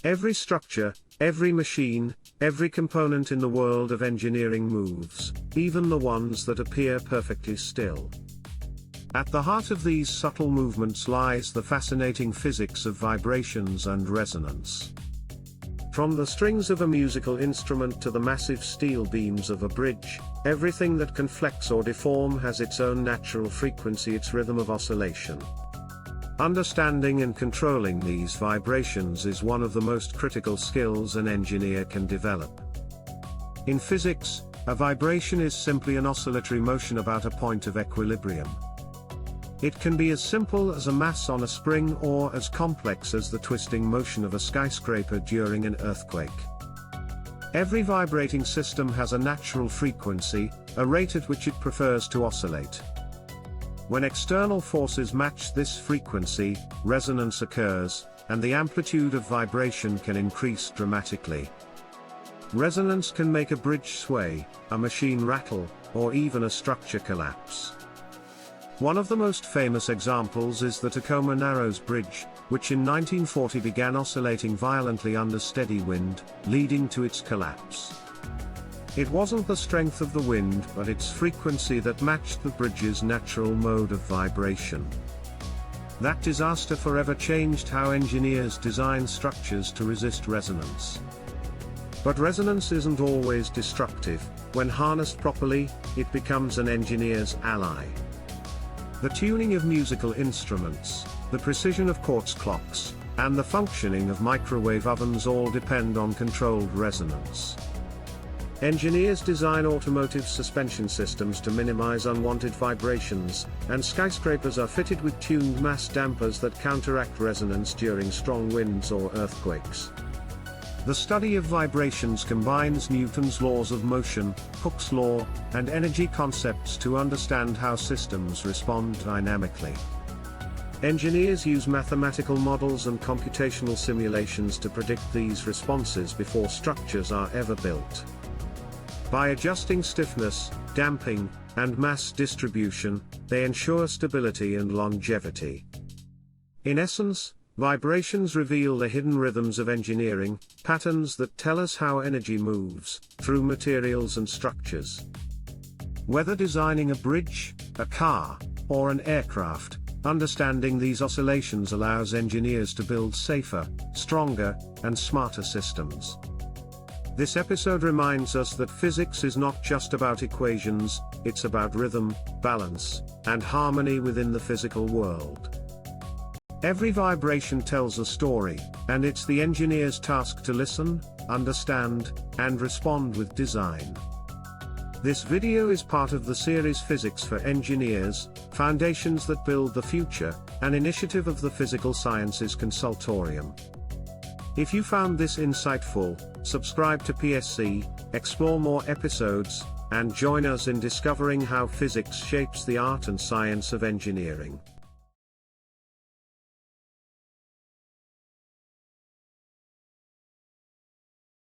Every structure, every machine, every component in the world of engineering moves, even the ones that appear perfectly still. At the heart of these subtle movements lies the fascinating physics of vibrations and resonance. From the strings of a musical instrument to the massive steel beams of a bridge, everything that can flex or deform has its own natural frequency, its rhythm of oscillation. Understanding and controlling these vibrations is one of the most critical skills an engineer can develop. In physics, a vibration is simply an oscillatory motion about a point of equilibrium. It can be as simple as a mass on a spring or as complex as the twisting motion of a skyscraper during an earthquake. Every vibrating system has a natural frequency, a rate at which it prefers to oscillate. When external forces match this frequency, resonance occurs, and the amplitude of vibration can increase dramatically. Resonance can make a bridge sway, a machine rattle, or even a structure collapse. One of the most famous examples is the Tacoma Narrows Bridge, which in 1940 began oscillating violently under steady wind, leading to its collapse. It wasn't the strength of the wind but its frequency that matched the bridge's natural mode of vibration. That disaster forever changed how engineers design structures to resist resonance. But resonance isn't always destructive. When harnessed properly, it becomes an engineer's ally. The tuning of musical instruments, the precision of quartz clocks, and the functioning of microwave ovens all depend on controlled resonance. Engineers design automotive suspension systems to minimize unwanted vibrations, and skyscrapers are fitted with tuned mass dampers that counteract resonance during strong winds or earthquakes. The study of vibrations combines Newton's laws of motion, Hooke's law, and energy concepts to understand how systems respond dynamically. Engineers use mathematical models and computational simulations to predict these responses before structures are ever built. By adjusting stiffness, damping, and mass distribution, they ensure stability and longevity. In essence, vibrations reveal the hidden rhythms of engineering, patterns that tell us how energy moves, through materials and structures. Whether designing a bridge, a car, or an aircraft, understanding these oscillations allows engineers to build safer, stronger, and smarter systems. This episode reminds us that physics is not just about equations, it's about rhythm, balance, and harmony within the physical world. Every vibration tells a story, and it's the engineer's task to listen, understand, and respond with design. This video is part of the series Physics for Engineers, Foundations that Build the Future, an initiative of the Physical Sciences Consultorium. If you found this insightful, subscribe to PSC, explore more episodes, and join us in discovering how physics shapes the art and science of engineering.